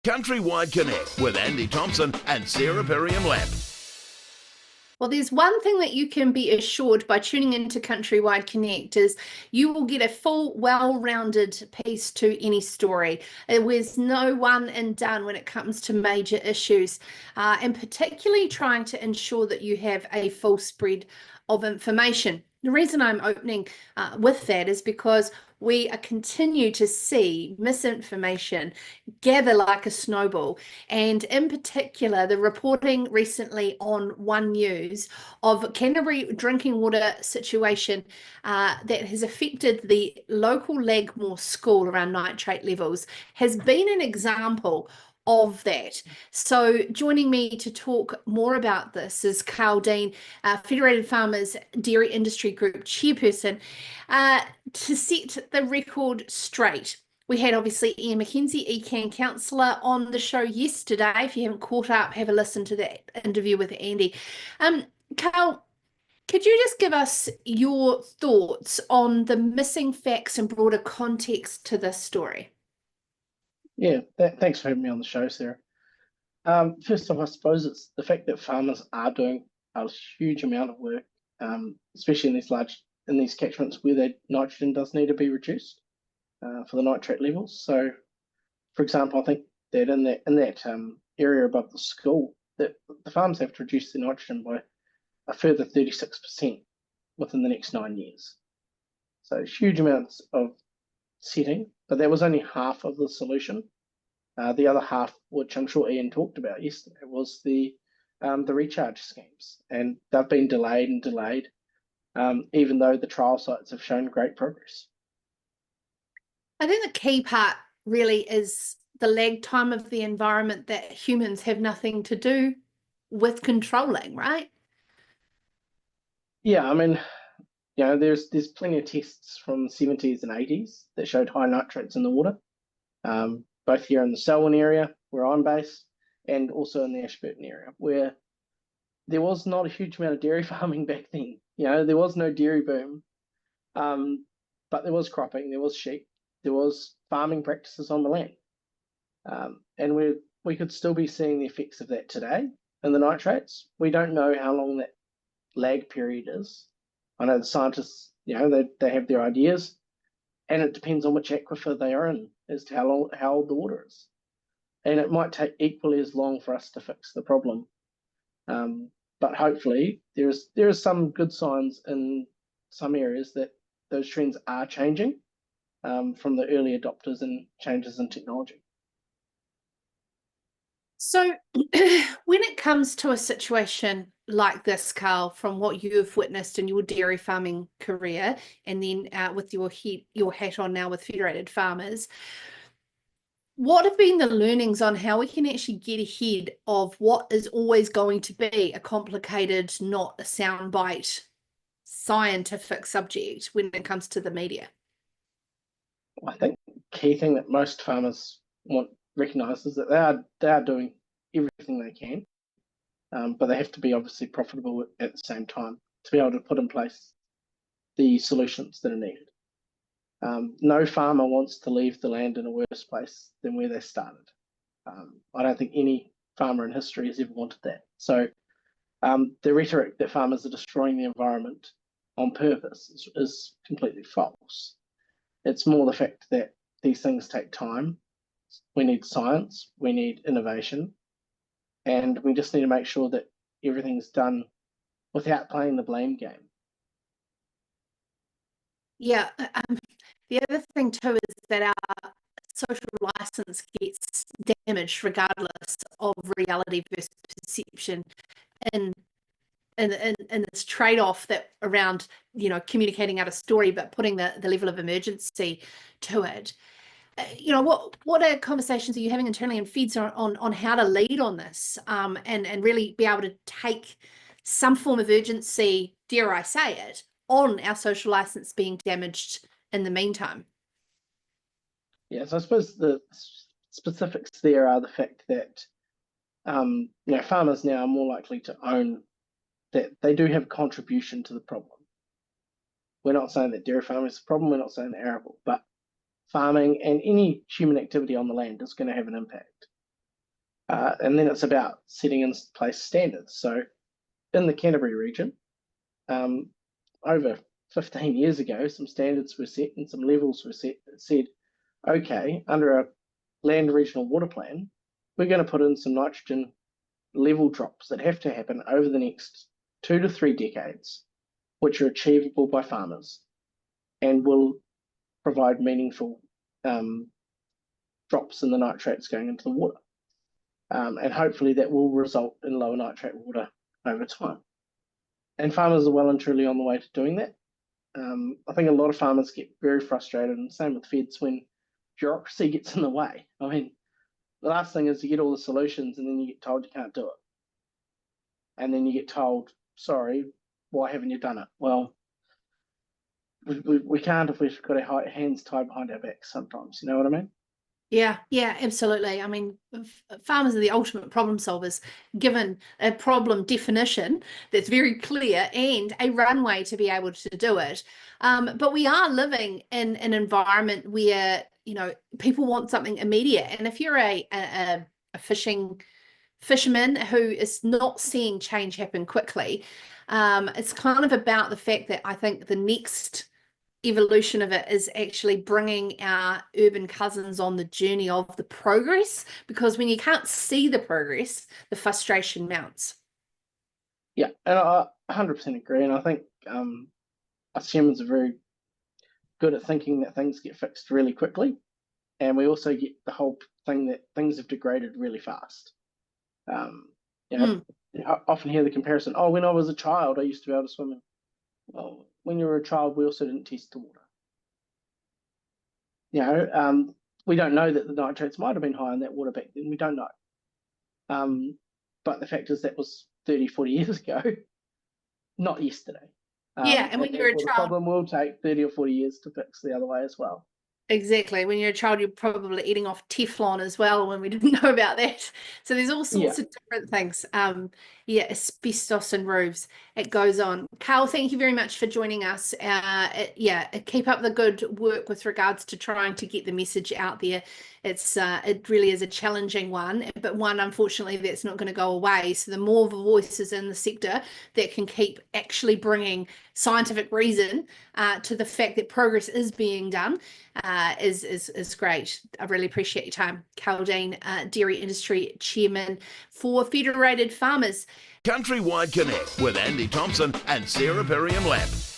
Countrywide Connect with Andy Thompson and Sarah Perriam-Lamp. Well, there's one thing that you can be assured by tuning into Countrywide Connect is you will get a full, well-rounded piece to any story. There's no one and done when it comes to major issues, and particularly trying to ensure that you have a full spread of information. The reason I'm opening with that is because we continue to see misinformation gather like a snowball. And in particular, the reporting recently on One News of Canterbury drinking water situation that has affected the local Lagmhor school around nitrate levels has been an example of that. So joining me to talk more about this is Karl Dean, Federated Farmers Dairy Industry Group Chairperson, to set the record straight. We had obviously Ian McKenzie, ECAN councillor, on the show yesterday. If you haven't caught up, have a listen to that interview with Andy. Karl, could you just give us your thoughts on the missing facts and broader context to this story? Yeah, thanks for having me on the show, Sarah. First off, I suppose it's the fact that farmers are doing a huge amount of work, especially in these catchments where the nitrogen does need to be reduced for the nitrate levels. So, for example, I think that in that area above the school, that the farms have to reduce the nitrogen by a further 36% within the next 9 years. So huge amounts of setting, but that was only half of the solution. The other half, which I'm sure Ian talked about yesterday, was the recharge schemes, and they've been delayed and delayed, even though the trial sites have shown great progress. I think the key part really is the lag time of the environment that humans have nothing to do with controlling, right? Yeah, I mean, there's plenty of tests from the 70s and 80s that showed high nitrates in the water, both here in the Selwyn area where I'm based, and also in the Ashburton area, where there was not a huge amount of dairy farming back then. There was no dairy boom, but there was cropping, there was sheep, there was farming practices on the land, and we could still be seeing the effects of that today in the nitrates. We don't know how long that lag period is. I know the scientists, they have their ideas, and it depends on which aquifer they are in as to how old the water is. And it might take equally as long for us to fix the problem. But hopefully there is some good signs in some areas that those trends are changing from the early adopters and changes in technology. So when it comes to a situation like this, Karl, from what you've witnessed in your dairy farming career, and then with your hat on now with Federated Farmers, what have been the learnings on how we can actually get ahead of what is always going to be a complicated, not a soundbite scientific subject when it comes to the media? I think the key thing that most farmers recognise is that they are doing everything they can, but they have to be obviously profitable at the same time to be able to put in place the solutions that are needed. No farmer wants to leave the land in a worse place than where they started. I don't think any farmer in history has ever wanted that. So the rhetoric that farmers are destroying the environment on purpose is completely false. It's more the fact that these things take time. We need science, we need innovation, and we just need to make sure that everything's done without playing the blame game. Yeah, the other thing too is that our social license gets damaged regardless of reality versus perception, and this trade-off that around communicating out a story but putting the level of emergency to it. What are conversations are you having internally in Feds on how to lead on this, and really be able to take some form of urgency, dare I say it, on our social license being damaged in the meantime? Yes, I suppose the specifics there are the fact that farmers now are more likely to own that they do have a contribution to the problem. We're not saying that dairy farming is a problem, we're not saying that arable, but farming and any human activity on the land is going to have an impact. And then it's about setting in place standards. So in the Canterbury region, over 15 years ago, some standards were set and some levels were set that said, okay, under a land regional water plan, we're going to put in some nitrogen level drops that have to happen over the next 2 to 3 decades, which are achievable by farmers and will provide meaningful drops in the nitrates going into the water. And hopefully that will result in lower nitrate water over time. And farmers are well and truly on the way to doing that. I think a lot of farmers get very frustrated, and same with feds, when bureaucracy gets in the way. I mean, the last thing is you get all the solutions and then you get told you can't do it. And then you get told, sorry, why haven't you done it? Well, we can't if we've got our hands tied behind our backs sometimes, you know what I mean? Yeah, absolutely. I mean, farmers are the ultimate problem solvers, given a problem definition that's very clear and a runway to be able to do it. But we are living in an environment where, people want something immediate. And if you're a fisherman who is not seeing change happen quickly, it's kind of about the fact that I think the next evolution of it is actually bringing our urban cousins on the journey of the progress, because when you can't see the progress, the frustration mounts. Yeah, and I 100% agree. And I think us humans are very good at thinking that things get fixed really quickly. And we also get the whole thing that things have degraded really fast. I often hear the comparison, when I was a child, I used to be able to swim. Well, when you were a child, we also didn't test the water. We don't know that the nitrates might have been high in that water back then. We don't know. But the fact is that was 30, 40 years ago, not yesterday. And when you're a child, the problem will take 30 or 40 years to fix the other way as well. Exactly. When you're a child, you're probably eating off Teflon as well, when we didn't know about that. So there's all sorts of different things. Asbestos and roofs. It goes on. Karl, thank you very much for joining us. Keep up the good work with regards to trying to get the message out there. It really is a challenging one, but one, unfortunately, that's not going to go away. So the more voices in the sector that can keep actually bringing scientific reason to the fact that progress is being done is great. I really appreciate your time. Karl Dean, Dairy Industry Chairman for Federated Farmers. Countrywide Connect with Andy Thompson and Sarah Perriam-Lapp.